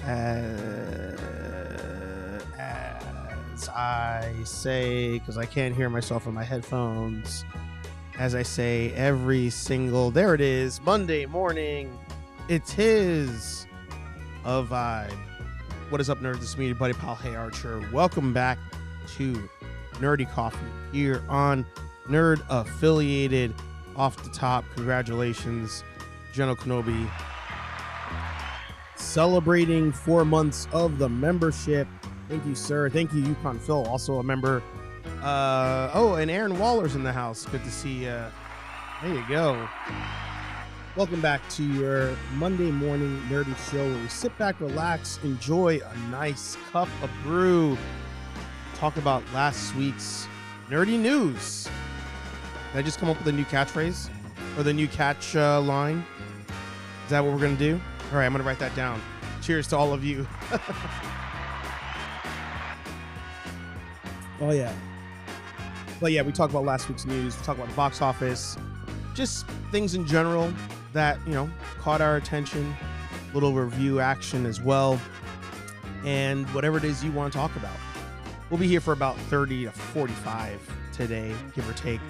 As I say, because I can't hear myself in my headphones, as I say every single, there it is, Monday morning, it's his a vibe. What is up, nerds? This is me, your buddy pal, Hey Archer. Welcome back to Nerdy Coffee here on Nerd Affiliated. Off the top, congratulations, General Kenobi, celebrating 4 months of the membership. Thank you, sir. Thank you, Yukon Phil, also a member. And Aaron Waller's in the house. Good to see you. There you go. Welcome back to your Monday morning nerdy show where we sit back, relax, enjoy a nice cup of brew, talk about last week's nerdy news. Did I just come up with a new catchphrase or the new catch line? Is that what we're going to do? All right, I'm going to write that down. Cheers to all of you. Oh, yeah. But yeah, we talk about last week's news. We talk about the box office, just things in general that, caught our attention. Little review action as well. And whatever it is you want to talk about. We'll be here for about 30 to 45 today, give or take.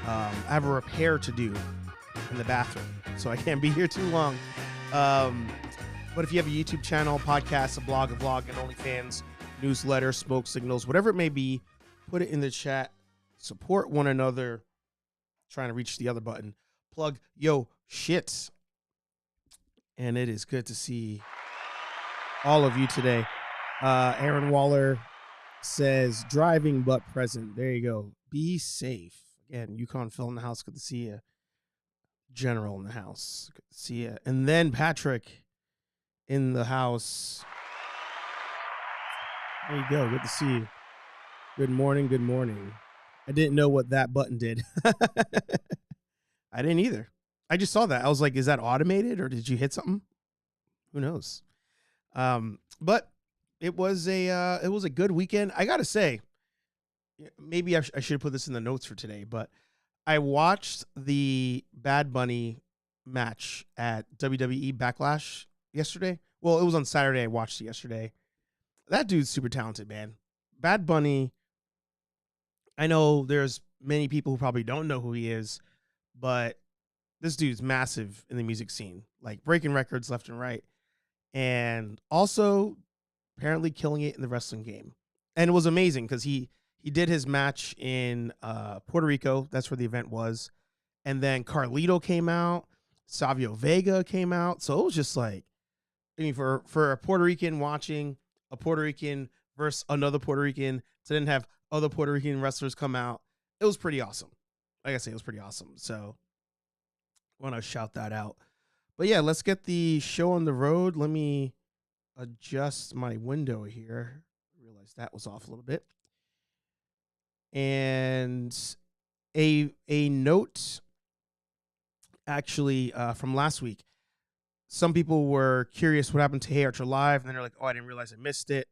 I have a repair to do in the bathroom, so I can't be here too long. But if you have a YouTube channel, podcast, a blog, a vlog, an OnlyFans, newsletter, smoke signals, whatever it may be, put it in the chat. Support one another. Trying to reach the other button. Plug yo shits. And it is good to see all of you today. Aaron Waller says, driving but present. There you go. Be safe. Again, Yukon Phil in the house. Good to see you. General in the house. Good to see you. And then Patrick in the house. There you go. Good to see you. Good morning. Good morning. I didn't know what that button did. I didn't either. I just saw that. I was like, is that automated or did you hit something? Who knows? But it was a good weekend. I got to say, maybe I should have put this in the notes for today, but I watched the Bad Bunny match at WWE Backlash yesterday. Well, it was on Saturday. I watched it yesterday. That dude's super talented, man. Bad Bunny, I know there's many people who probably don't know who he is, but this dude's massive in the music scene, like breaking records left and right, and also apparently killing it in the wrestling game. And it was amazing because he did his match in Puerto Rico. That's where the event was. And then Carlito came out. Savio Vega came out. So it was just like, for a Puerto Rican watching a Puerto Rican versus another Puerto Rican to then have other Puerto Rican wrestlers come out, it was pretty awesome. Like I say, it was pretty awesome. So I want to shout that out. But yeah, let's get the show on the road. Let me adjust my window here. I realized that was off a little bit. And a note actually from last week. Some people were curious what happened to Hey Archer Live, and then they're like, oh, I didn't realize I missed it.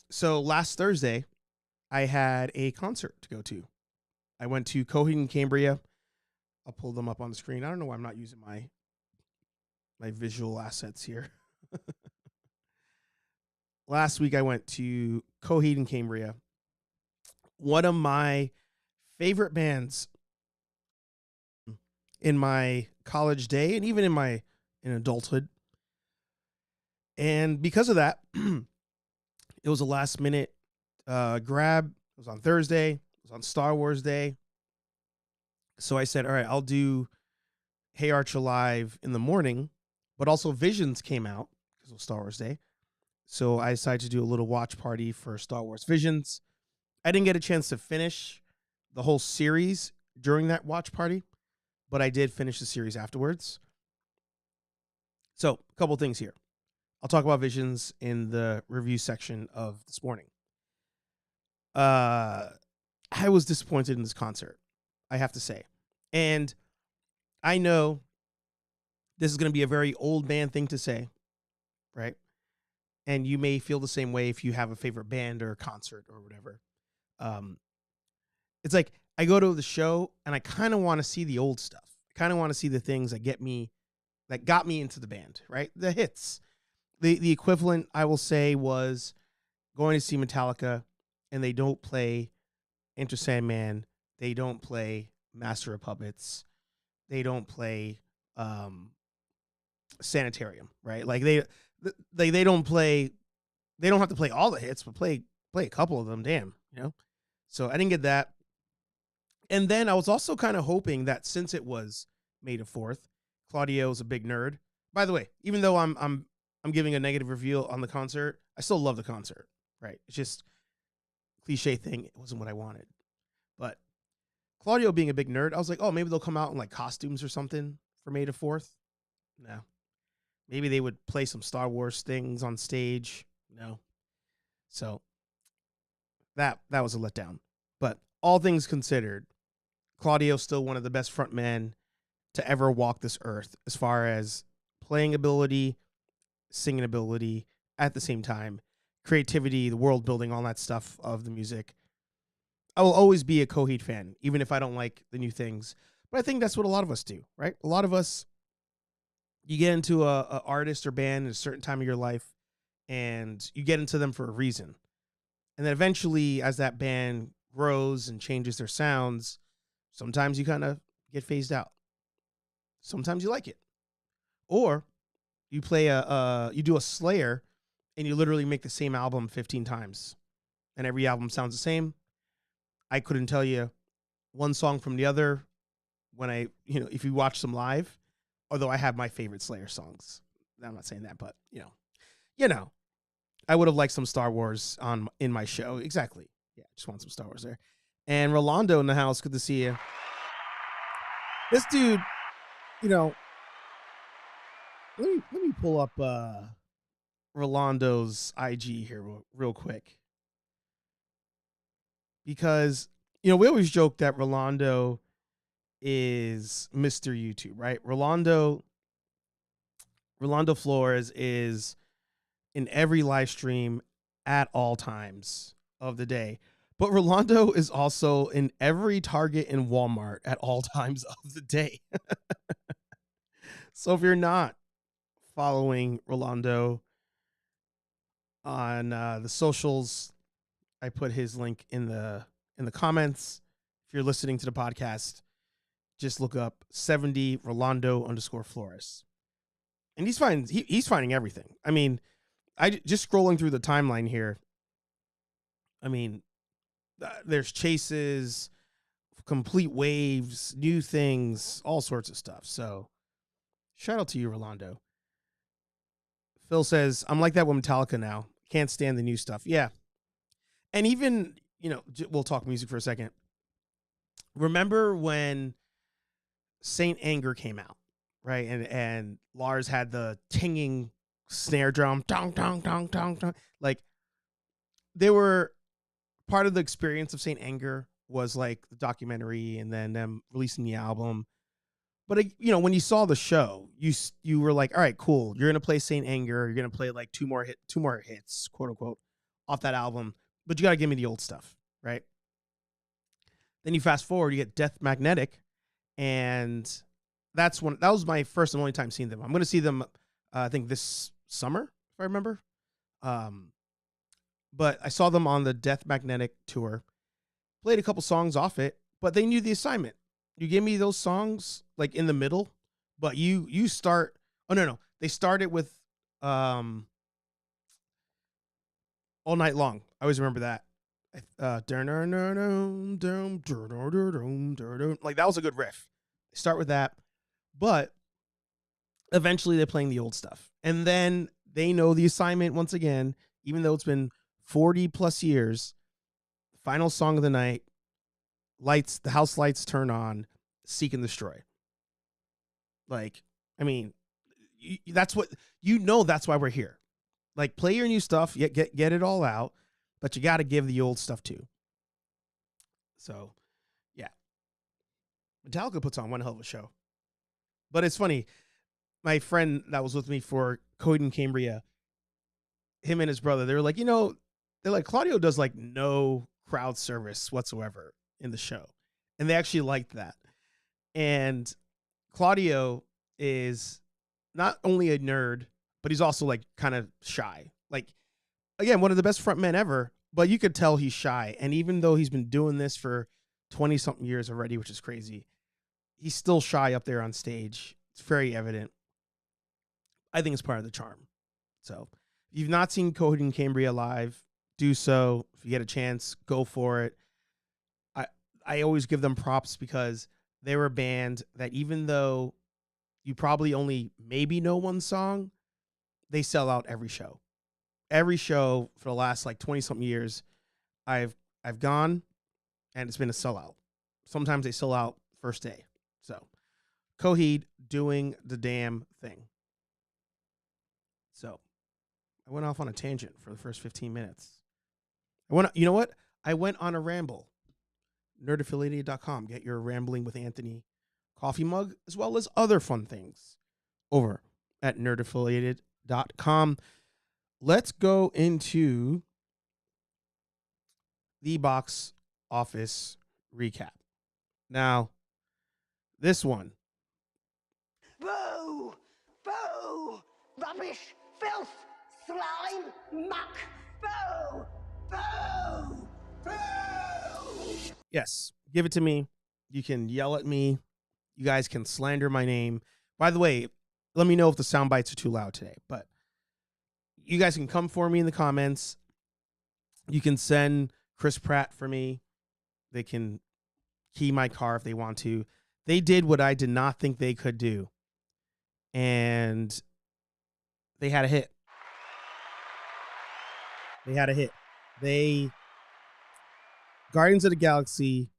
So last Thursday, I had a concert to go to. I went to Coheed and Cambria. I'll pull them up on the screen. I don't know why I'm not using my visual assets here. Last week, I went to Coheed and Cambria. One of my favorite bands in my college day and even in adulthood. And because of that, it was a last minute grab. It was on Thursday. It was on Star Wars Day. So I said, all right, I'll do Hey Archer Live in the morning, but also Visions came out because it was Star Wars Day. So I decided to do a little watch party for Star Wars Visions. I didn't get a chance to finish the whole series during that watch party, but I did finish the series afterwards. So a couple things here. I'll talk about Visions in the review section of this morning. I was disappointed in this concert, I have to say. And I know this is going to be a very old band thing to say, right? And you may feel the same way if you have a favorite band or concert or whatever. It's like I go to the show and I kind of want to see the old stuff. I kind of want to see the things that got me into the band, right? The hits. The equivalent, I will say, was going to see Metallica, and they don't play Enter Sandman, they don't play Master of Puppets, they don't play um, Sanitarium, right? Like they don't play, they don't have to play all the hits, but play a couple of them. Damn, you know. So I didn't get that. And then I was also kind of hoping that since it was May the 4th, Claudio's a big nerd. By the way, even though I'm giving a negative review on the concert, I still love the concert. Right? It's just cliche thing. It wasn't what I wanted. But Claudio being a big nerd, I was like, oh, maybe they'll come out in like costumes or something for May the 4th. No. Maybe they would play some Star Wars things on stage. No. So that was a letdown. But all things considered, Claudio's still one of the best frontmen to ever walk this earth as far as playing ability, singing ability at the same time, creativity, the world building, all that stuff of the music. I will always be a Coheed fan, even if I don't like the new things. But I think that's what a lot of us do, right? A lot of us, you get into a artist or band at a certain time of your life, and you get into them for a reason. And then eventually, as that band grows and changes their sounds, sometimes you kind of get phased out. Sometimes you like it. Or you play you do a Slayer, and you literally make the same album 15 times. And every album sounds the same. I couldn't tell you one song from the other when if you watch them live, although I have my favorite Slayer songs. I'm not saying that, but I would have liked some Star Wars in my show. Exactly. Yeah, just want some Star Wars there. And Rolando in the house. Good to see you. This dude, let me pull up Rolando's IG here real quick. Because, we always joke that Rolando is Mr. YouTube, right? Rolando Flores is in every live stream at all times of the day. But Rolando is also in every Target and Walmart at all times of the day. So if you're not following Rolando on the socials, I put his link in the comments. If you're listening to the podcast, just look up 70 Rolando_Flores. And he's finding everything. I mean, I just scrolling through the timeline here. I mean, there's chases, complete waves, new things, all sorts of stuff. So shout out to you, Rolando. Phil says, I'm like that with Metallica now. Can't stand the new stuff. Yeah. And even, we'll talk music for a second. Remember when Saint Anger came out, right? And Lars had the tinging snare drum, dong, dong, dong, dong, dong. Like, they were part of the experience of Saint Anger was like the documentary and then them releasing the album. But when you saw the show, you were like, all right, cool. You're gonna play Saint Anger. You're gonna play like two more hits, quote unquote, off that album. But you gotta give me the old stuff, right? Then you fast forward, you get Death Magnetic, and that was my first and only time seeing them. I'm gonna see them, I think this summer, if I remember. But I saw them on the Death Magnetic tour. Played a couple songs off it, but they knew the assignment. You give me those songs like in the middle, but you start. Oh no, they started with All Night Long. I always remember that. Like that was a good riff. They start with that, but eventually they're playing the old stuff, and then they know the assignment once again, even though it's been 40 plus years. Final song of the night. The house lights turn on, Seek and Destroy. Like, I mean, that's what, that's why we're here. Like, play your new stuff, get it all out, but you got to give the old stuff too. So, yeah. Metallica puts on one hell of a show. But it's funny, my friend that was with me for Coheed and Cambria, him and his brother, they were like, they're like, Claudio does like no crowd service whatsoever in the show. And they actually liked that. And Claudio is not only a nerd, but he's also like kind of shy. Like, again, one of the best frontmen ever, but you could tell he's shy. And even though he's been doing this for 20 something years already, which is crazy, he's still shy up there on stage. It's very evident. I think it's part of the charm. So if you've not seen Coheed and Cambria live, do so. If you get a chance, go for it. I always give them props because they were a band that, even though you probably only maybe know one song, they sell out every show. Every show for the last like 20 something years, I've gone, and it's been a sellout. Sometimes they sell out first day. So Coheed doing the damn thing. So I went off on a tangent for the first 15 minutes. You know what? I went on a ramble. Nerdaffiliated.com. Get your Rambling with Anthony coffee mug, as well as other fun things over at nerdaffiliated.com. Let's go into the box office recap. Now, this one. Boo! Boo! Rubbish! Filth! Slime! Muck! Boo! Boo! Boo! Yes, give it to me. You can yell at me. You guys can slander my name. By the way, let me know if the sound bites are too loud today. But you guys can come for me in the comments. You can send Chris Pratt for me. They can key my car if they want to. They did what I did not think they could do. And they had a hit. Guardians of the Galaxy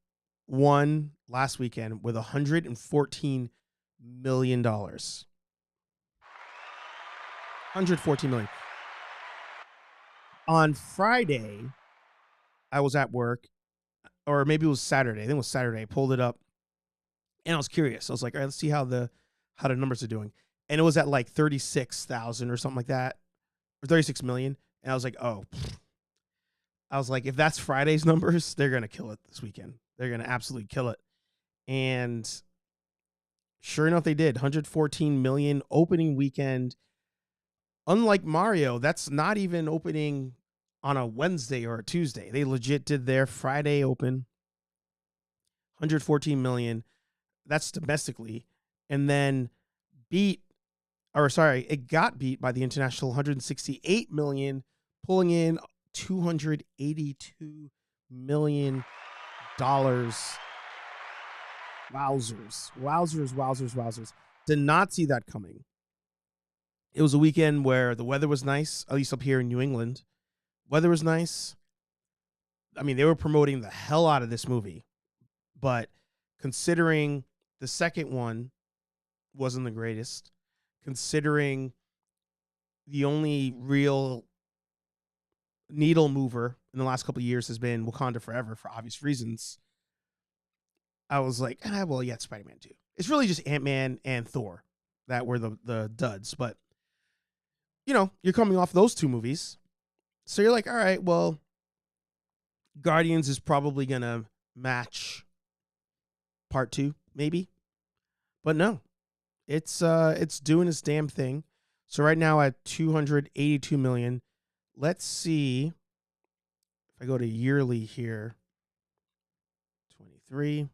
won last weekend with $114 million. $114 million. On Friday, I was at work, or maybe it was Saturday. I think it was Saturday. I pulled it up, and I was curious. I was like, all right, let's see how the numbers are doing. And it was at like 36,000 or something like that, or 36 million. And I was like, oh. I was like, if that's Friday's numbers, they're going to kill it this weekend. They're going to absolutely kill it. And sure enough, they did. 114 million opening weekend. Unlike Mario, that's not even opening on a Wednesday or a Tuesday. They legit did their Friday open. 114 million. That's domestically. And then it got beat by the international 168 million, pulling in $282 million. Wowzers. Did not see that coming. It was a weekend where the weather was nice, at least up here in New England. Weather was nice. I mean, they were promoting the hell out of this movie. But considering the second one wasn't the greatest, considering the only real needle mover in the last couple of years has been Wakanda Forever for obvious reasons, I was like, well, yeah, it's Spider-Man 2. It's really just Ant-Man and Thor that were the duds. But, you're coming off those two movies. So you're like, all right, well, Guardians is probably going to match part 2, maybe. But no, it's doing its damn thing. So right now at 282 million. Let's see if I go to yearly here. 23.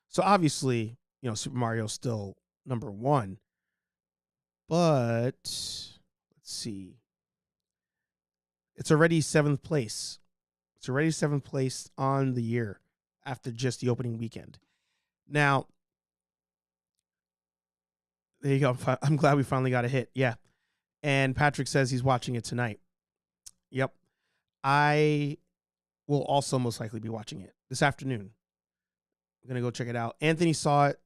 So obviously, Super Mario's still number 1. But let's see. It's already 7th place. It's already 7th place on the year after just the opening weekend. Now, there you go. I'm glad we finally got a hit. Yeah. And Patrick says he's watching it tonight. Yep. I will also most likely be watching it this afternoon. I'm going to go check it out. Anthony saw it.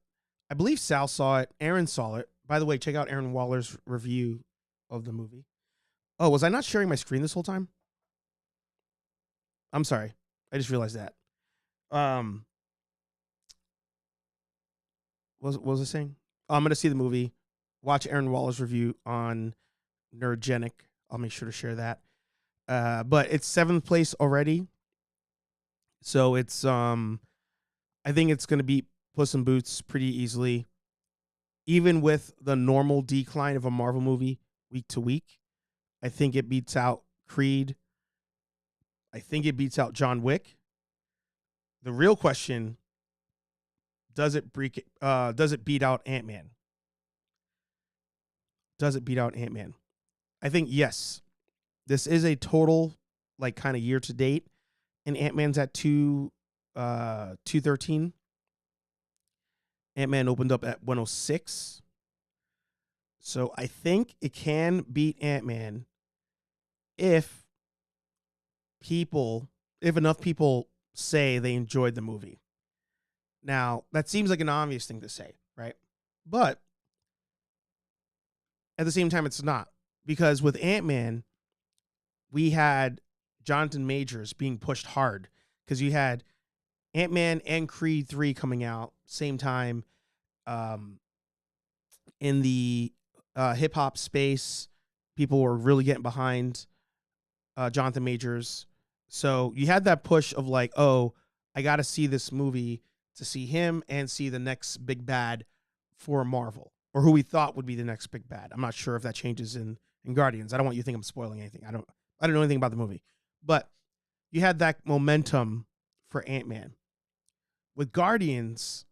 I believe Sal saw it. Aaron saw it. By the way, check out Aaron Waller's review of the movie. Oh, was I not sharing my screen this whole time? I'm sorry. I just realized that. What was I saying? Oh, I'm going to see the movie. Watch Aaron Waller's review on Nerdgenic. I'll make sure to share that. But it's 7th place already. So it's I think it's going to beat Puss in Boots pretty easily. Even with the normal decline of a Marvel movie, week to week. I think it beats out Creed. I think it beats out John Wick. The real question, does it beat out Ant-Man? Does it beat out Ant-Man? I think yes. This is a total like kind of year to date, and Ant-Man's at 213. Ant-Man opened up at 106. So I think it can beat Ant-Man if enough people say they enjoyed the movie. Now, that seems like an obvious thing to say, right? But at the same time, it's not. Because with Ant-Man, we had Jonathan Majors being pushed hard. Because you had Ant-Man and Creed 3 coming out same time. In the hip-hop space, people were really getting behind Jonathan Majors. So you had that push of like, oh, I got to see this movie to see him and see the next big bad for Marvel, or who we thought would be the next big bad. I'm not sure if that changes in Guardians. I don't want you to think I'm spoiling anything. I don't know anything about the movie. But you had that momentum for Ant-Man. With Guardians,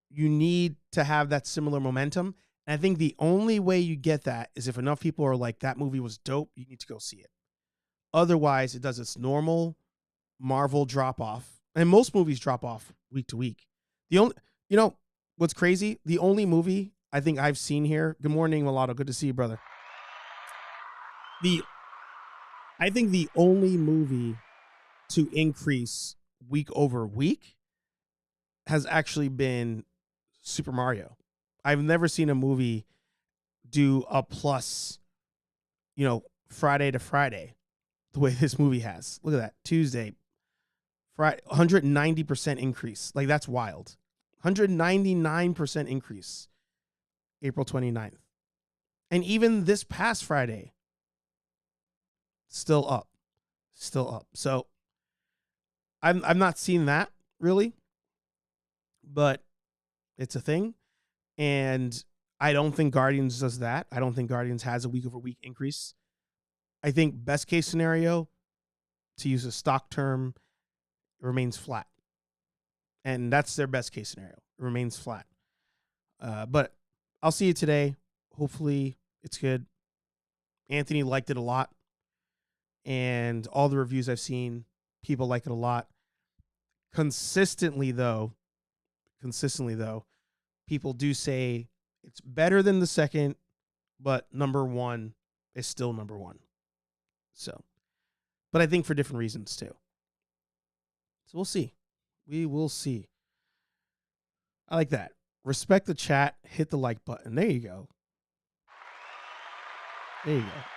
you need to have that similar momentum. And I think the only way you get that is if enough people are like, that movie was dope, you need to go see it. Otherwise, it does its normal Marvel drop off. And most movies drop off week to week. What's crazy? The only movie I think I've seen here. Good morning, Mulatto. Good to see you, brother. I think the only movie to increase week over week has actually been Super Mario. I've never seen a movie do a plus, Friday to Friday the way this movie has. Look at that. Tuesday, Friday, 190% increase. Like, that's wild. 199% increase. April 29th. And even this past Friday, still up. So I'm not seeing that really, but it's a thing. And I don't think Guardians does that. I don't think Guardians has a week over week increase. I think best case scenario, to use a stock term, it remains flat. And that's their best case scenario. It remains flat. But I'll see it today. Hopefully it's good. Anthony liked it a lot. And all the reviews I've seen, people like it a lot. Consistently though, people do say it's better than the second, but number one is still number one. So, but I think for different reasons too. So we'll see. We will see. I like that. Respect the chat. Hit the like button. There you go.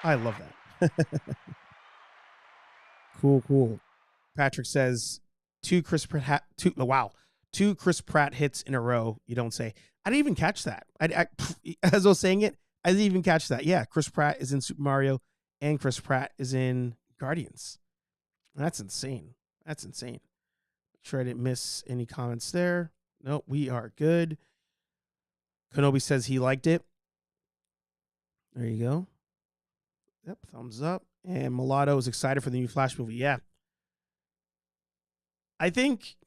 I love that. Cool. Patrick says two Chris Pratt hits in a row. You don't say. I didn't even catch that. As I was saying it, I didn't even catch that. Yeah, Chris Pratt is in Super Mario, and Chris Pratt is in Guardians. That's insane. Make sure I didn't miss any comments there. Nope, we are good. Kenobi says he liked it. There you go. Yep, thumbs up. And Mulatto is excited for the new Flash movie. Yeah. I think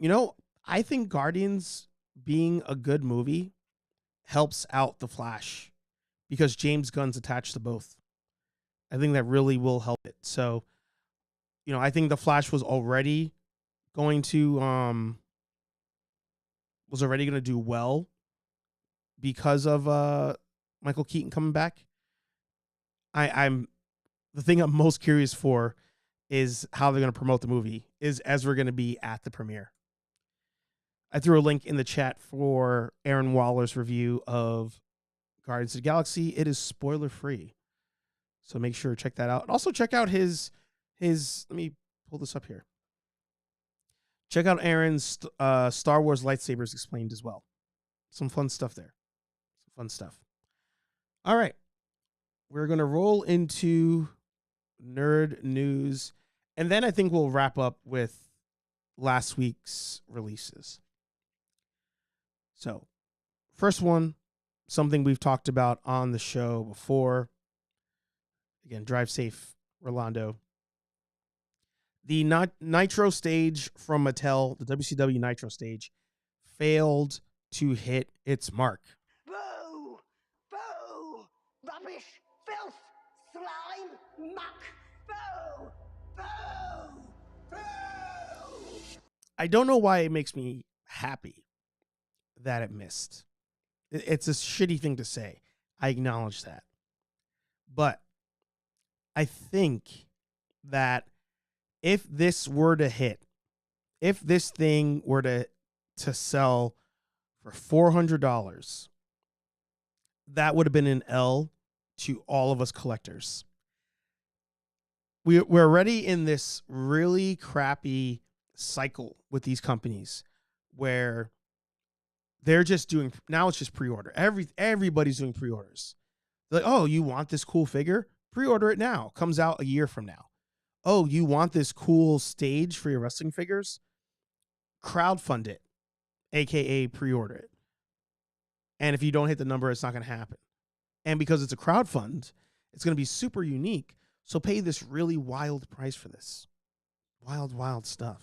Guardians being a good movie helps out the Flash because James Gunn's attached to both. I think that really will help it. So, I think the Flash was already going to do well because of Michael Keaton coming back. The thing I'm most curious for is how they're going to promote the movie. Is Ezra going to be at the premiere? I threw a link in the chat for Aaron Waller's review of Guardians of the Galaxy. It is spoiler free, so make sure to check that out. Also, check out his. Let me pull this up here. Check out Aaron's Star Wars lightsabers explained as well. Some fun stuff there. All right, we're gonna roll into nerd news, and then I think we'll wrap up with last week's releases. So, first one, something we've talked about on the show before. Again, drive safe, Rolando. The Nitro stage from Mattel, the WCW Nitro stage, failed to hit its mark. Boo! Boo! Rubbish! Filth! Slime! Muck! Boo! Boo! Boo! I don't know why it makes me happy that it missed. It's a shitty thing to say. I acknowledge that. But I think that if this were to hit, if this thing were to sell for $400, that would have been an L to all of us collectors. We're already in this really crappy cycle with these companies where they're just doing, now it's just pre-order. Everybody's doing pre-orders. They're like, oh, you want this cool figure? Pre-order it now. Comes out a year from now. Oh, you want this cool stage for your wrestling figures? Crowdfund it, aka pre-order it. And if you don't hit the number, it's not going to happen. And because it's a crowdfund, it's going to be super unique. So pay this really wild price for this. Wild, wild stuff.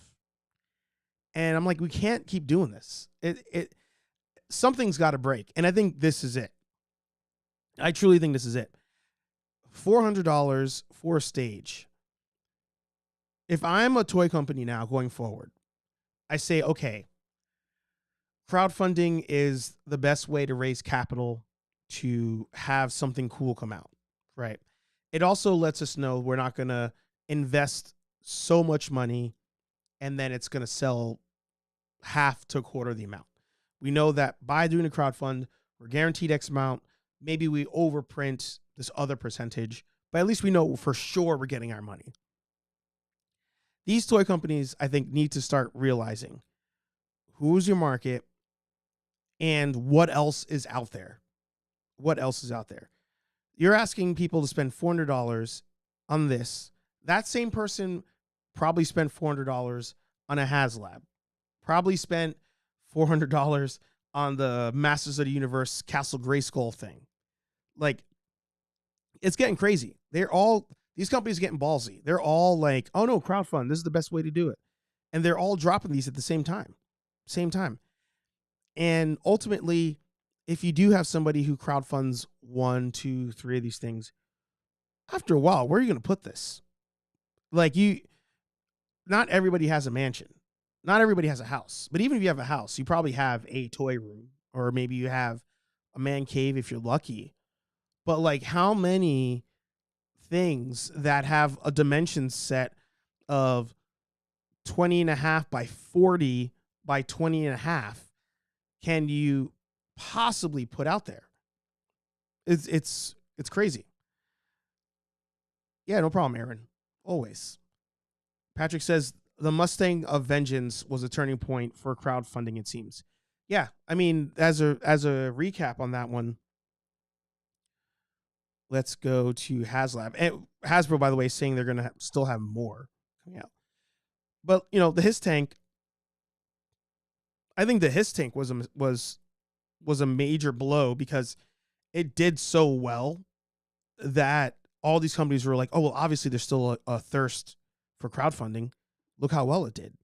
And I'm like, we can't keep doing this. Something's got to break. And I think this is it. I truly think this is it. $400 for a stage. If I'm a toy company now going forward, I say, okay, crowdfunding is the best way to raise capital to have something cool come out, right? It also lets us know we're not going to invest so much money and then it's going to sell half to a quarter of the amount. We know that by doing a crowdfund, we're guaranteed X amount. Maybe we overprint this other percentage, but at least we know for sure we're getting our money. These toy companies, I think, need to start realizing who's your market and what else is out there. What else is out there? You're asking people to spend $400 on this. That same person probably spent $400 on a HasLab. Probably spent $400 on the Masters of the Universe Castle Grayskull thing. Like, it's getting crazy. These companies are getting ballsy. They're all like, oh no, crowdfund. This is the best way to do it. And they're all dropping these at the same time. And ultimately, if you do have somebody who crowdfunds 1, 2, 3 of these things, after a while, where are you going to put this? Like, not everybody has a mansion. Not everybody has a house. But even if you have a house, you probably have a toy room, or maybe you have a man cave if you're lucky. But like, how many things that have a dimension set of 20.5 by 40 by 20.5 can you possibly put out there? It's crazy. Yeah, no problem, Aaron. Always. Patrick says the Mustang of Vengeance was a turning point for crowdfunding, it seems. Yeah, I mean, as a recap on that one, let's go to HasLab. And Hasbro, by the way, is saying they're going to still have more coming out. But, you know, the Hiss Tank, I think the Hiss Tank was a major blow because it did so well that all these companies were like, oh, well, obviously there's still a thirst for crowdfunding. Look how well it did.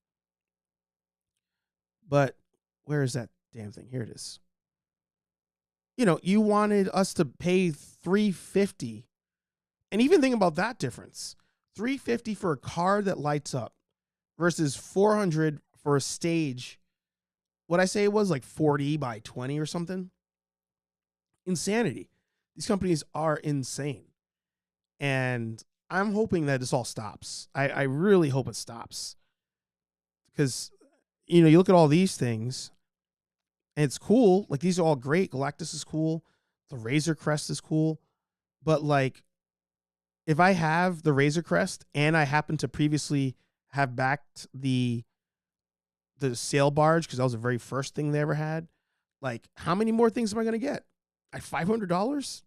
But where is that damn thing? Here it is. You know, you wanted us to pay $350. And even think about that difference. $350 for a car that lights up versus $400 for a stage. What I say it was like 40 by 20 or something. Insanity. These companies are insane. And I'm hoping that this all stops. I really hope it stops. Because, you know, you look at all these things, and it's cool. Like, these are all great. Galactus is cool. The Razor Crest is cool. But, like, if I have the Razor Crest and I happen to previously have backed the sail barge, because that was the very first thing they ever had, like, how many more things am I going to get? At $500?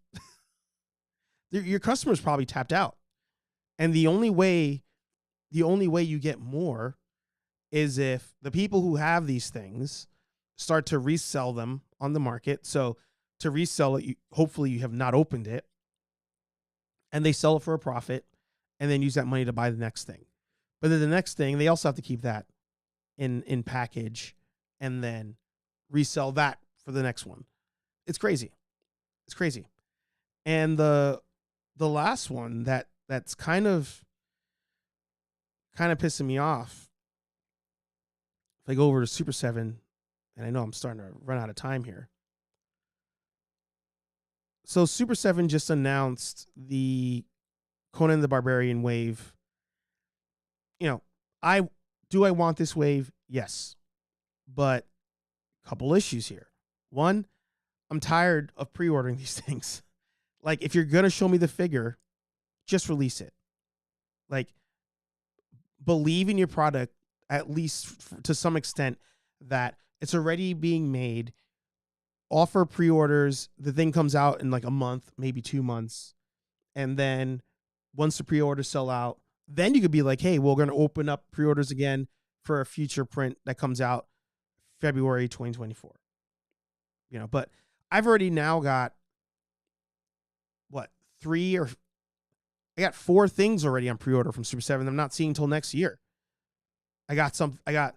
Your customer's probably tapped out. And the only way you get more is if the people who have these things start to resell them on the market. So to resell it, hopefully you have not opened it. and they sell it for a profit and then use that money to buy the next thing. But then the next thing, they also have to keep that in package and then resell that for the next one. It's crazy. It's crazy. And the last one that's kind of pissing me off, if I go over to Super 7, and I know I'm starting to run out of time here. So Super 7 just announced the Conan the Barbarian wave. You know, I want this wave? Yes. But a couple issues here. One, I'm tired of pre-ordering these things. Like, if you're going to show me the figure, just release it. Like, believe in your product, at least to some extent, that it's already being made. Offer pre-orders. The thing comes out in like a month, maybe 2 months. And then once the pre-orders sell out, then you could be like, hey, we're going to open up pre-orders again for a future print that comes out February 2024. You know, but I've already now got I got 4 things already on pre-order from Super 7 I'm not seeing until next year. I got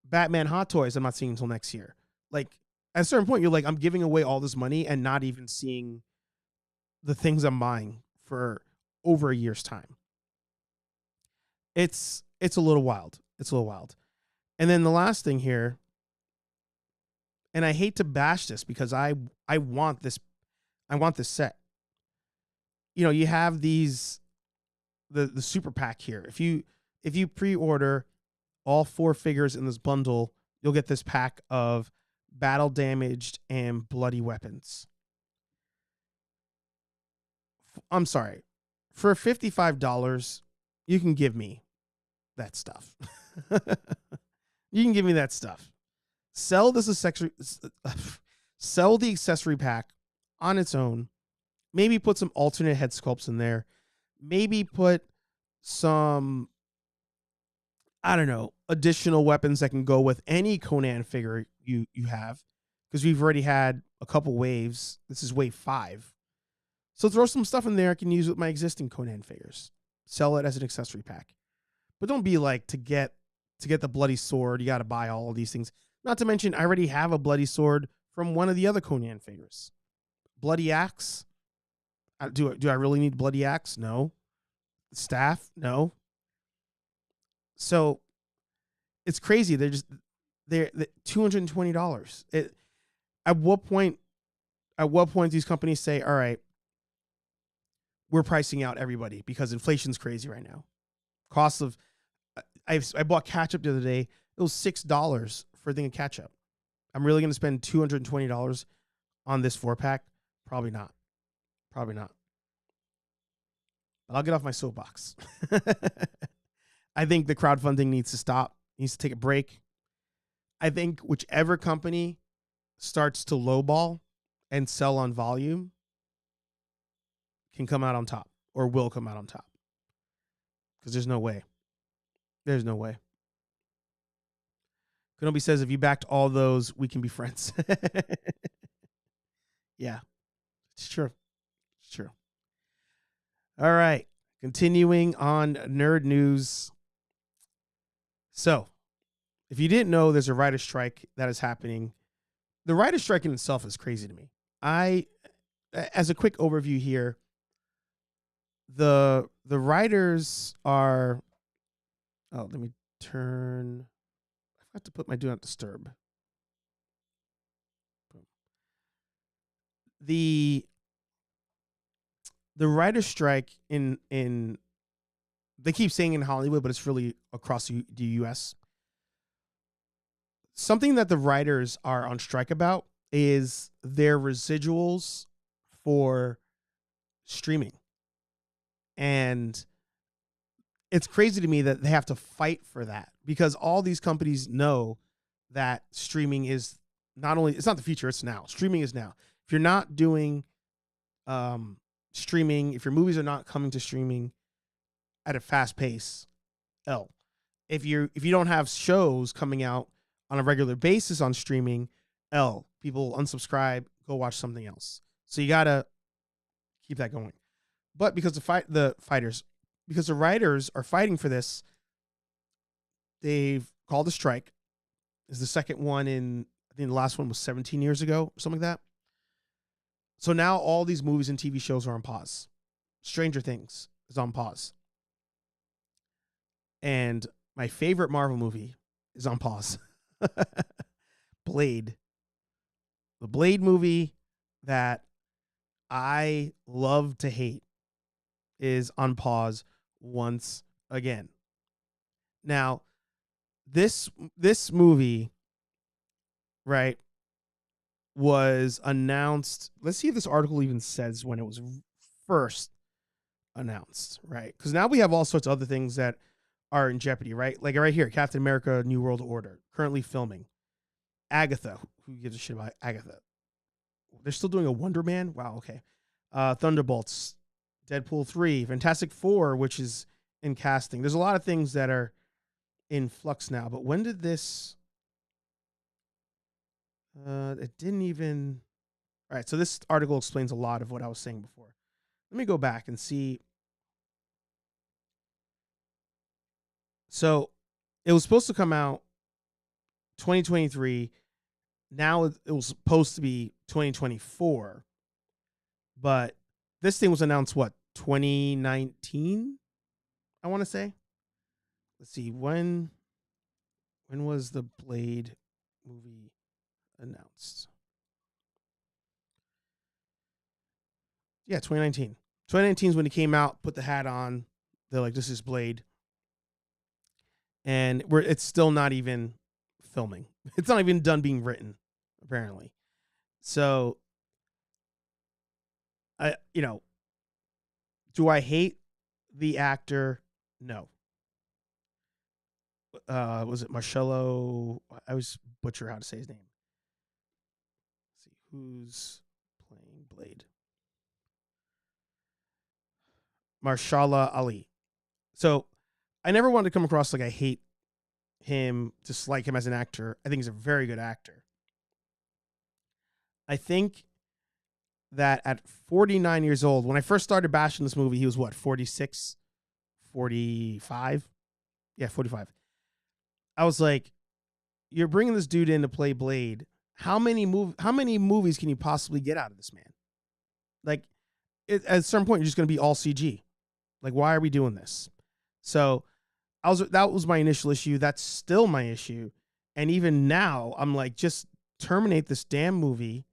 Batman Hot Toys I'm not seeing until next year. Like, at a certain point, you're like, I'm giving away all this money and not even seeing the things I'm buying for over a year's time. It's a little wild. It's a little wild. And then the last thing here, and I hate to bash this because I want this set. You know, you have these the super pack here. If you pre-order all 4 figures in this bundle, you'll get this pack of battle damaged and bloody weapons. I'm sorry. For $55, you can give me that stuff. You can give me that stuff. Sell the accessory pack on its own. Maybe put some alternate head sculpts in there. Maybe put some, I don't know, additional weapons that can go with any Conan figure you have. Because we've already had a couple waves. This is wave 5. So throw some stuff in there I can use with my existing Conan figures. Sell it as an accessory pack. But don't be like, to get the bloody sword, you got to buy all of these things. Not to mention, I already have a bloody sword from one of the other Conan figures. Bloody axe. Do I really need bloody axe? No. Staff? No. So it's crazy. They're $220. At what point these companies say, all right, we're pricing out everybody because inflation's crazy right now. Cost of, I bought ketchup the other day. It was $6 for a thing of ketchup. I'm really going to spend $220 on this 4-pack? Probably not. Probably not. But I'll get off my soapbox. I think the crowdfunding needs to stop. Needs to take a break. I think whichever company starts to lowball and sell on volume can come out on top, or will come out on top. Because there's no way. There's no way. Kenobi says, if you backed all those, we can be friends. Yeah, it's true. It's true. All right. Continuing on nerd news. So, if you didn't know, there's a writer's strike that is happening. The writer's strike in itself is crazy to me. As a quick overview here, the writers are, let me turn, I forgot to put my do not disturb. The writer's strike in they keep saying in Hollywood, but it's really across the U.S. Something that the writers are on strike about is their residuals for streaming. And it's crazy to me that they have to fight for that, because all these companies know that streaming is not only, it's not the future, it's now. Streaming is now. If you're not doing streaming, if your movies are not coming to streaming at a fast pace, if you don't have shows coming out on a regular basis on streaming, people unsubscribe, go watch something else. So you got to keep that going. But because because the writers are fighting for this, they've called a strike. Is the second one I think the last one was 17 years ago, something like that. So now all these movies and TV shows are on pause. Stranger Things is on pause. And my favorite Marvel movie is on pause. Blade. The Blade movie that I love to hate is on pause once again. Now, this movie, right, was announced. Let's see if this article even says when it was first announced, right? Because now we have all sorts of other things that are in jeopardy, right? Like right here, Captain America: New World Order, currently filming. Agatha, who gives a shit about Agatha? They're still doing a Wonder Man? Wow, okay. Thunderbolts, Deadpool 3, Fantastic Four, which is in casting. There's a lot of things that are in flux now, but when did this... it didn't even... All right, so this article explains a lot of what I was saying before. Let me go back and see. So it was supposed to come out 2023. Now it was supposed to be 2024. But this thing was announced, what, 2019? I want to say. Let's see, when was the Blade movie announced? Yeah, 2019. 2019 is when it came out, put the hat on. They're like, this is Blade. And it's still not even filming. It's not even done being written, apparently. So, do I hate the actor? No. Was it Marcello? I always butcher how to say his name. Let's see, who's playing Blade? Marshala Ali. So I never wanted to come across like I hate him, dislike him as an actor. I think he's a very good actor. I think that at 49 years old, when I first started bashing this movie, he was what, 46, 45? Yeah, 45. I was like, you're bringing this dude in to play Blade. How many movies can you possibly get out of this man? Like, at a certain point, you're just going to be all CG. Like, why are we doing this? So that was my initial issue. That's still my issue. And even now, I'm like, just terminate this damn movie.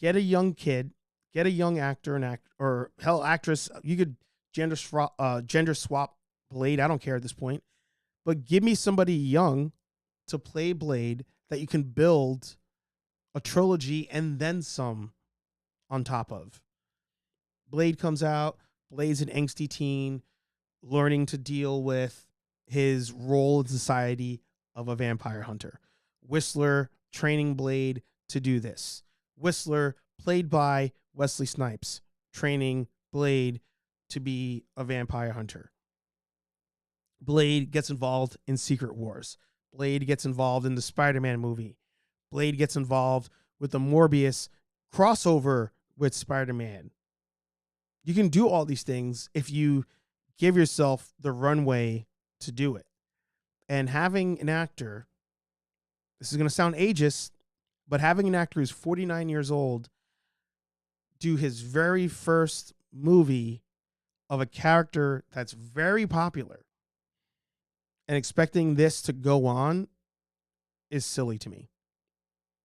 Get a young kid, get a young actor or hell, actress. You could gender swap Blade. I don't care at this point. But give me somebody young to play Blade that you can build a trilogy and then some on top of. Blade comes out. Blade's an angsty teen learning to deal with his role in society of a vampire hunter. Whistler training Blade to do this. Whistler, played by Wesley Snipes, training Blade to be a vampire hunter. Blade gets involved in Secret Wars. Blade gets involved in the Spider-Man movie. Blade gets involved with the Morbius crossover with Spider-Man. You can do all these things if you give yourself the runway to do it. And having an actor, this is going to sound ageist, but having an actor who's 49 years old do his very first movie of a character that's very popular and expecting this to go on is silly to me.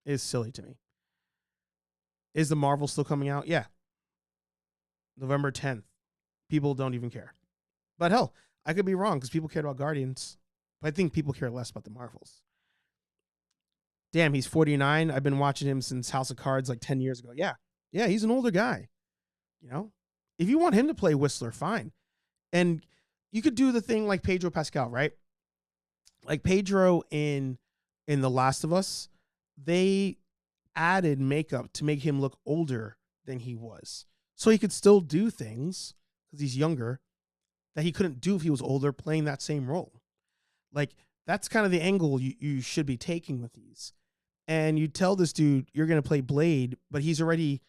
Is the Marvel still coming out? Yeah. November 10th. People don't even care. But hell, I could be wrong because people cared about Guardians. But I think people care less about the Marvels. Damn, he's 49. I've been watching him since House of Cards like 10 years ago. Yeah, he's an older guy. You know? If you want him to play Whistler, fine. And you could do the thing like Pedro Pascal, right? Like Pedro in The Last of Us, they added makeup to make him look older than he was. So he could still do things, because he's younger, that he couldn't do if he was older playing that same role. Like, that's kind of the angle you should be taking with these. And you tell this dude, you're going to play Blade, but he's already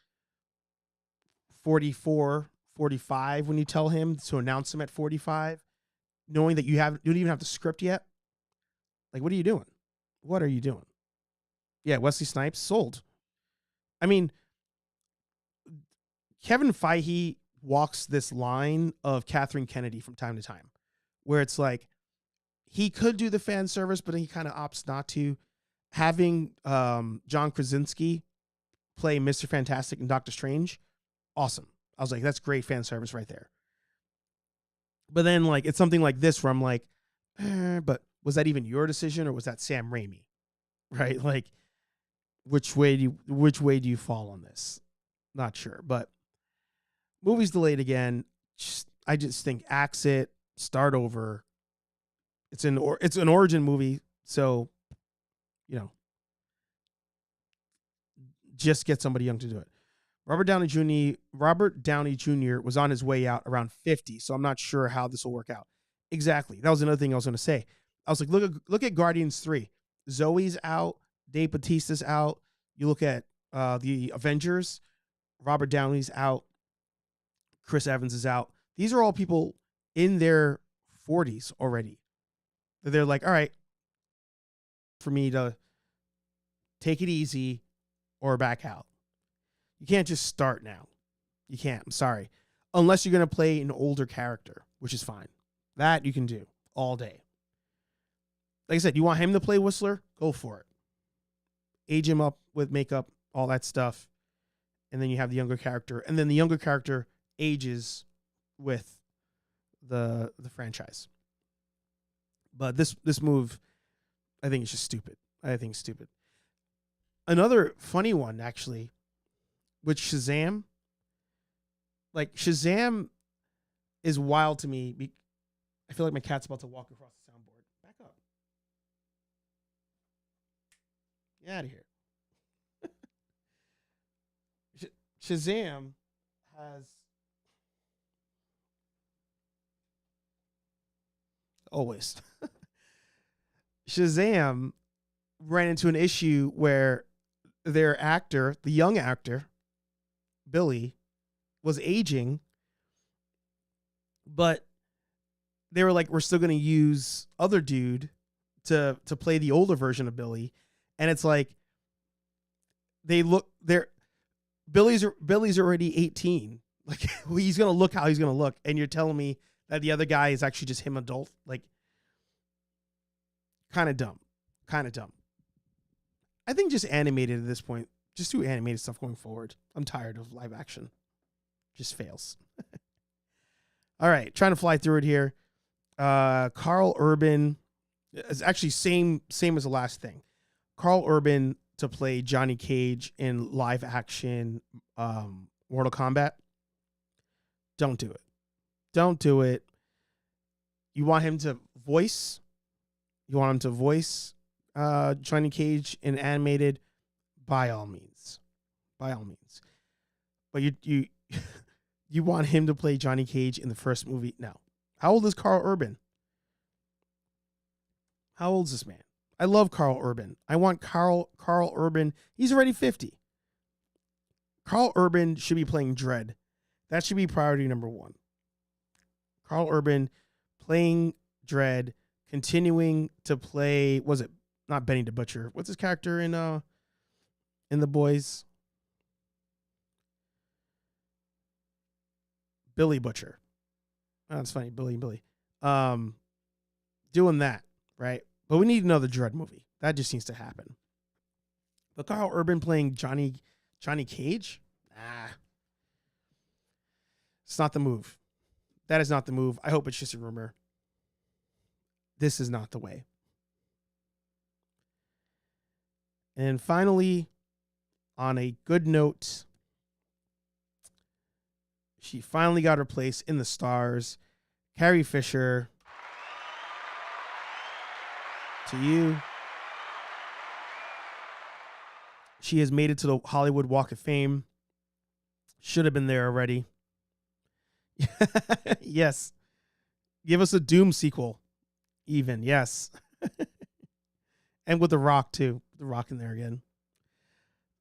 44, 45 when you tell him to announce him at 45, knowing that you don't even have the script yet. Like, what are you doing? What are you doing? Yeah, Wesley Snipes sold. I mean, Kevin Feige walks this line of Catherine Kennedy from time to time, where it's like he could do the fan service, but he kind of opts not to. Having John Krasinski play Mr. Fantastic and Doctor Strange, awesome. I was like, that's great fan service right there. But then, like, it's something like this where I'm like, but was that even your decision or was that Sam Raimi? Right? Like, which way do you fall on this? Not sure, but movie's delayed again. I just think axe it, start over. It's an origin movie, so just get somebody young to do it. Robert Downey Jr. was on his way out around 50, so I'm not sure how this will work out. Exactly. That was another thing I was going to say. I was like, look at Guardians 3. Zoe's out. Dave Bautista's out. You look at the Avengers. Robert Downey's out. Chris Evans is out. These are all people in their 40s already. They're like, all right, for me to take it easy or back out. You can't just start now. You can't. I'm sorry. Unless you're going to play an older character, which is fine. That you can do all day. Like I said, you want him to play Whistler? Go for it. Age him up with makeup, all that stuff. And then you have the younger character. And then the younger character ages with the franchise. But this move, I think, is just stupid. I think it's stupid. Another funny one, actually, with Shazam. Like, Shazam is wild to me. I feel like my cat's about to walk across the soundboard. Back up. Get out of here. Shazam has always Shazam ran into an issue where their actor, the young actor, Billy, was aging, but they were like, we're still going to use other dude to play the older version of Billy. And it's like, Billy's already 18. Like, he's going to look how he's going to look. And you're telling me that the other guy is actually just him adult. Like, kind of dumb. I think just animated at this point. Just do animated stuff going forward. I'm tired of live action. Just fails. All right. Trying to fly through it here. Karl Urban is actually same as the last thing. Karl Urban to play Johnny Cage in live action Mortal Kombat. Don't do it. Don't do it. You want him to voice? You want him to voice Johnny Cage in animated? By all means. But you you want him to play Johnny Cage in the first movie? No. How old is Karl Urban? How old is this man? I love Karl Urban. I want Karl Urban. He's already 50. Karl Urban should be playing Dredd. That should be priority number one. Karl Urban playing Dredd, continuing to play, was it not Benny the Butcher? What's his character in The Boys? Billy Butcher. Oh, that's funny. Billy. Doing that, right? But we need another Dredd movie. That just needs to happen. But Karl Urban playing Johnny Cage? It's not the move. That is not the move. I hope it's just a rumor. This is not the way. And finally, on a good note, she finally got her place in the stars. Carrie Fisher, to you. She has made it to the Hollywood Walk of Fame. Should have been there already. Yes. Give us a Doom sequel. Even, yes. And with The Rock, too. The Rock in there again.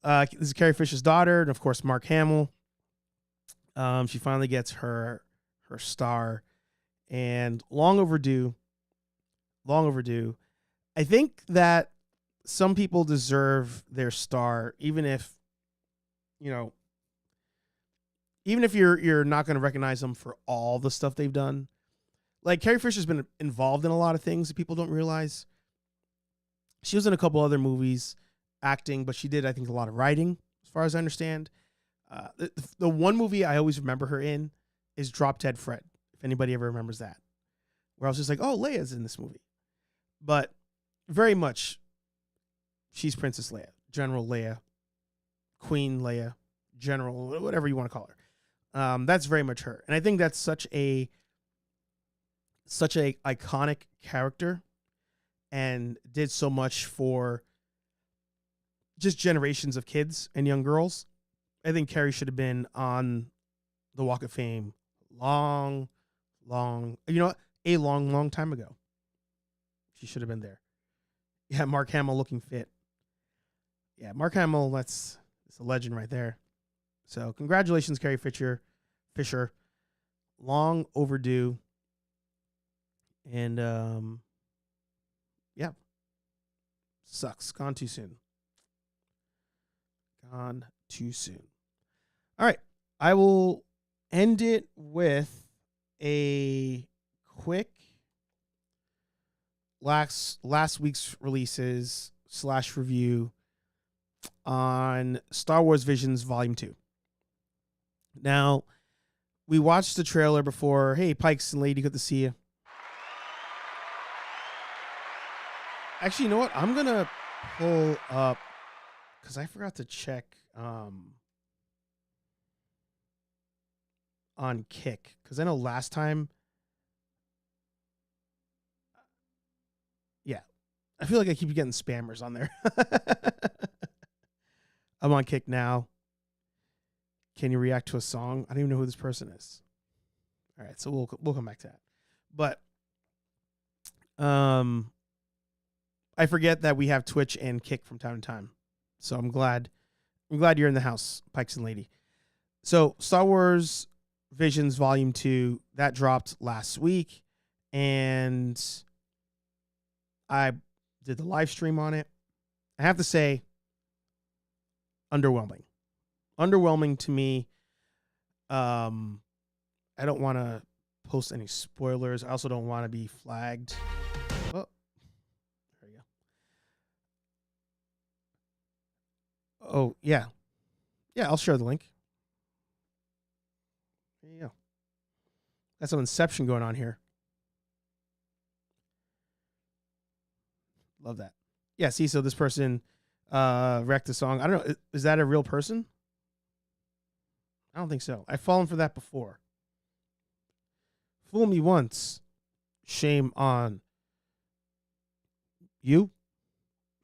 This is Carrie Fisher's daughter, and of course, Mark Hamill. She finally gets her star, and long overdue. Long overdue. I think that some people deserve their star, even if you're not going to recognize them for all the stuff they've done. Like Carrie Fisher's been involved in a lot of things that people don't realize. She was in a couple other movies acting, but she did, I think, a lot of writing, as far as I understand. The one movie I always remember her in is Drop Dead Fred, if anybody ever remembers that, where I was just like, oh, Leia's in this movie. But very much, she's Princess Leia, General Leia, Queen Leia, General, whatever you want to call her. That's very much her. And I think that's such a iconic character and did so much for just generations of kids and young girls. I think Carrie should have been on the Walk of Fame long time ago. She should have been there. Yeah, Mark Hamill looking fit. Yeah, Mark Hamill, that's a legend right there. So congratulations, Carrie Fisher. Long overdue. And yeah. Sucks. Gone too soon. All right. I will end it with a quick last week's releases / review on Star Wars Visions Volume 2. Now, we watched the trailer before. Hey, Pikes and Lady, good to see you. Actually, you know what? I'm going to pull up, because I forgot to check on Kick, because I know last time, yeah, I feel like I keep getting spammers on there. I'm on Kick now. Can you react to a song? I don't even know who this person is. All right, so we'll come back to that. But I forget that we have Twitch and Kick from time to time. So I'm glad you're in the house, Pikes and Lady. So Star Wars Visions Volume 2, that dropped last week, and I did the live stream on it. I have to say, underwhelming. Underwhelming to me. I don't want to post any spoilers. I also don't want to be flagged. Oh, there you go. Oh, yeah. Yeah, I'll share the link. There you go. Got some Inception going on here. Love that. Yeah, see, so this person wrecked the song. I don't know. Is that a real person? I don't think so. I've fallen for that before. Fool me once, shame on you.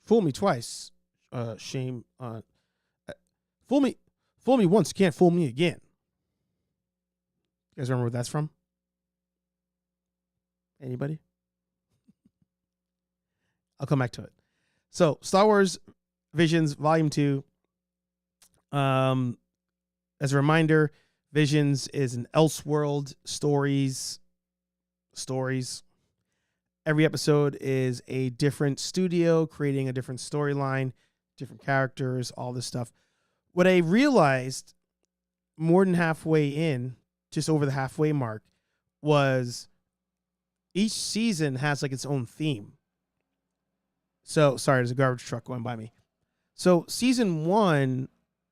Fool me twice, shame on. Fool me once, you can't fool me again. You guys remember where that's from? Anybody? I'll come back to it. So, Star Wars Visions Volume 2. As a reminder, Visions is an Elseworld stories. Every episode is a different studio creating a different storyline, different characters, all this stuff. What I realized more than halfway in, just over the halfway mark, was each season has like its own theme. So, sorry, there's a garbage truck going by me. So, season 1,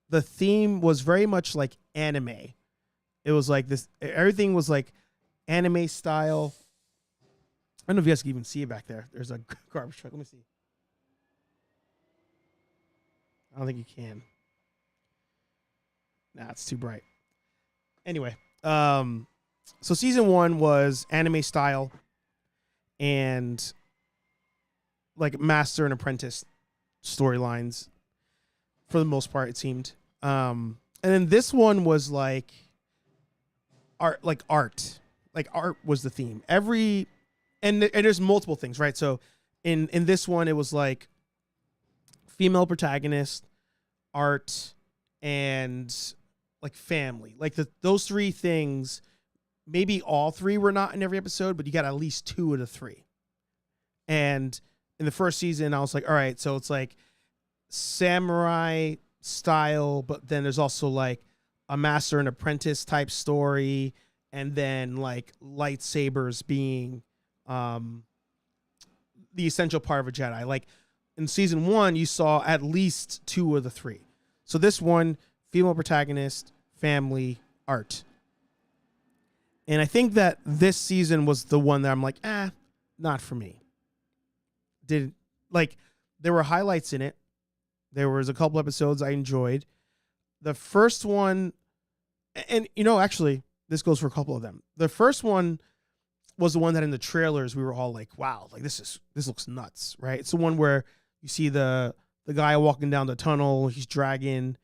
the theme was very much like anime. It was like this, everything was like anime style. I don't know if you guys can even see it back there. There's a garbage truck. Let me see. I don't think you can. Nah, it's too bright. Anyway, so season 1 was anime style and like master and apprentice storylines for the most part, it seemed. And then this one was like art. Like art was the theme. And there's multiple things, right? So in this one, it was like female protagonist, art, and like family, like those three things. Maybe all three were not in every episode, but you got at least two of the three. And in the first season, I was like, all right, so it's like samurai style, but then there's also like a master and apprentice type story, and then like lightsabers being the essential part of a Jedi. Like in season 1, you saw at least two of the three. So this one, female protagonist, family, art. And I think that this season was the one that I'm like, not for me. There were highlights in it. There was a couple episodes I enjoyed. The first one, and actually, this goes for a couple of them. The first one was the one that in the trailers we were all like, wow, like this looks nuts, right? It's the one where you see the guy walking down the tunnel, he's dragging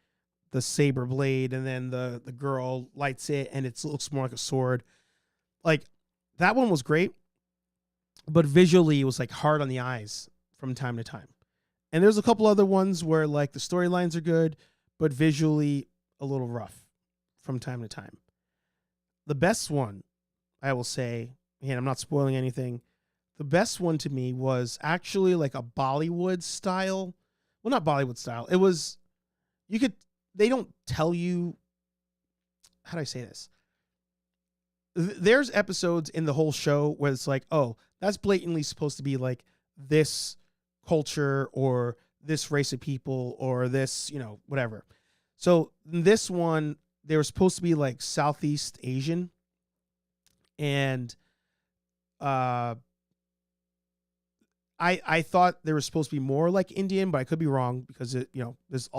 the saber blade, and then the girl lights it, and it looks more like a sword. Like, that one was great, but visually it was like hard on the eyes from time to time. And there's a couple other ones where like the storylines are good, but visually a little rough from time to time. The best one, I will say, and I'm not spoiling anything, the best one to me was actually like a Bollywood style. Well, not Bollywood style. It was, they don't tell you, how do I say this? There's episodes in the whole show where it's like, oh, that's blatantly supposed to be like this culture or this race of people or this, whatever. So in this one, they were supposed to be like Southeast Asian. And I thought they were supposed to be more like Indian, but I could be wrong because there's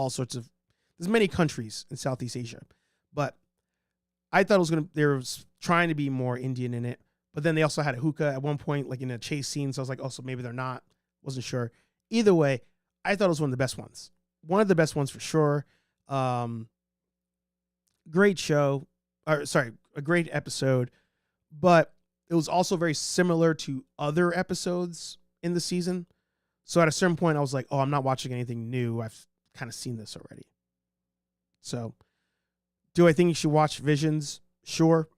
many countries in Southeast Asia. But I thought they were trying to be more Indian in it. But then they also had a hookah at one point, like in a chase scene. So I was like, oh, so maybe they're not. Wasn't sure. Either way, I thought it was one of the best ones. One of the best ones for sure. Great show. A great episode. But it was also very similar to other episodes in the season. So at a certain point, I was like, oh, I'm not watching anything new. I've kind of seen this already. So do I think you should watch Visions? Sure.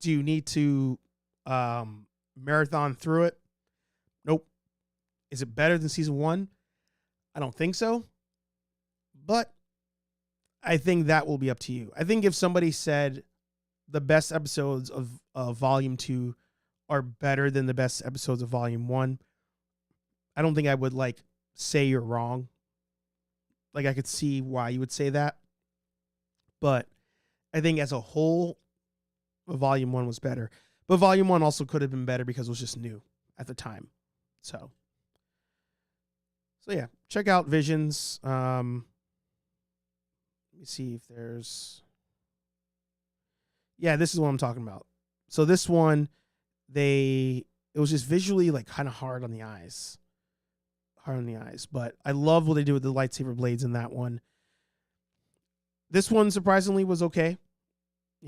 Do you need to marathon through it? Nope. Is it better than season 1? I don't think so. But I think that will be up to you. I think if somebody said the best episodes of Volume 2 are better than the best episodes of Volume 1, I don't think I would say you're wrong. Like, I could see why you would say that. But I think as a whole, Volume 1 was better. But Volume 1 also could have been better because it was just new at the time. So yeah, check out Visions. Let me see if there's... Yeah, this is what I'm talking about. So this one, it was just visually kind of hard on the eyes. But I love what they do with the lightsaber blades in that one. This one surprisingly was okay.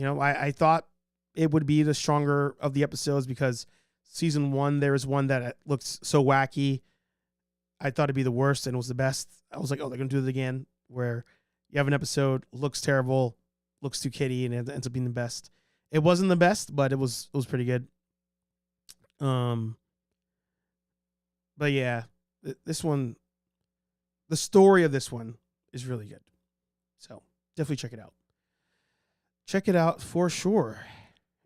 I thought it would be the stronger of the episodes because season 1, there was one that looked so wacky. I thought it'd be the worst and it was the best. I was like, oh, they're going to do it again, where you have an episode, looks terrible, looks too kiddie, and it ends up being the best. It wasn't the best, but it was pretty good. But yeah, this one, the story of this one is really good. So definitely check it out. Check it out for sure.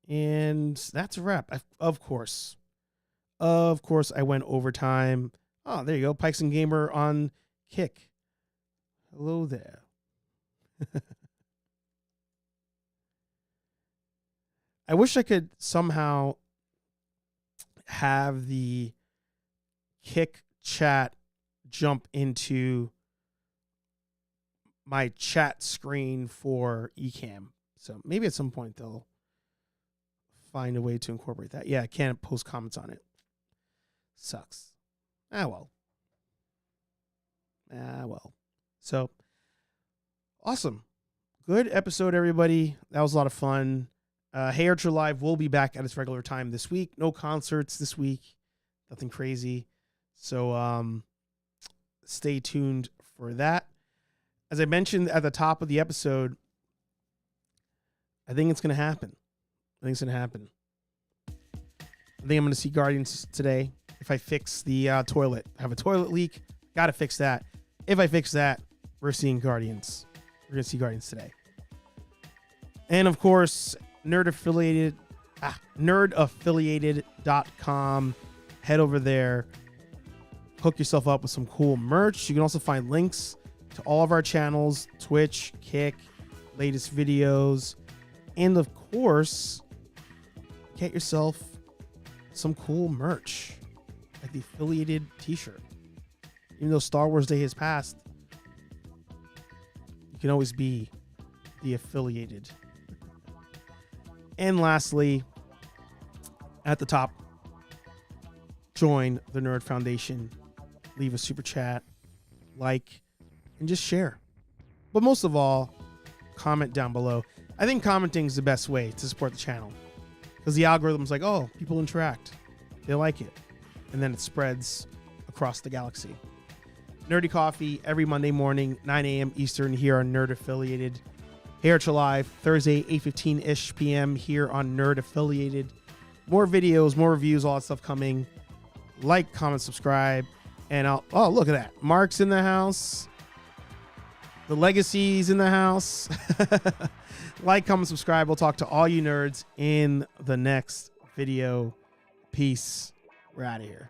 And that's a wrap. Of course, I went overtime. Oh, there you go. Pikes and Gamer on Kick. Hello there. I wish I could somehow have the Kick chat jump into my chat screen for Ecamm. So maybe at some point they'll find a way to incorporate that. Yeah, I can't post comments on it. Sucks. Well. So, awesome. Good episode, everybody. That was a lot of fun. Hey Archer Live will be back at its regular time this week. No concerts this week. Nothing crazy. So, stay tuned for that. As I mentioned at the top of the episode, I think it's going to happen. I think I'm going to see Guardians today. If I fix the toilet, I have a toilet leak. Got to fix that. If I fix that, we're seeing Guardians. We're going to see Guardians today. And of course, nerdaffiliated.com. Head over there. Hook yourself up with some cool merch. You can also find links to all of our channels, Twitch, Kick, latest videos, and of course, get yourself some cool merch like the affiliated t-shirt. Even though Star Wars Day has passed, you can always be the affiliated. And lastly, at the top, join the Nerd Foundation. Leave a super chat, like, and just share. But most of all, comment down below. I think commenting is the best way to support the channel because the algorithm's like, oh, people interact. They like it. And then it spreads across the galaxy. Nerdy Coffee every Monday morning, 9 a.m. Eastern here on Nerd Affiliated. Haircha Live, Thursday, 8:15-ish p.m. here on Nerd Affiliated. More videos, more reviews, all that stuff coming. Like, comment, subscribe. And oh, look at that. Mark's in the house. The Legacy's in the house. Like, comment, subscribe. We'll talk to all you nerds in the next video. Peace. We're out of here.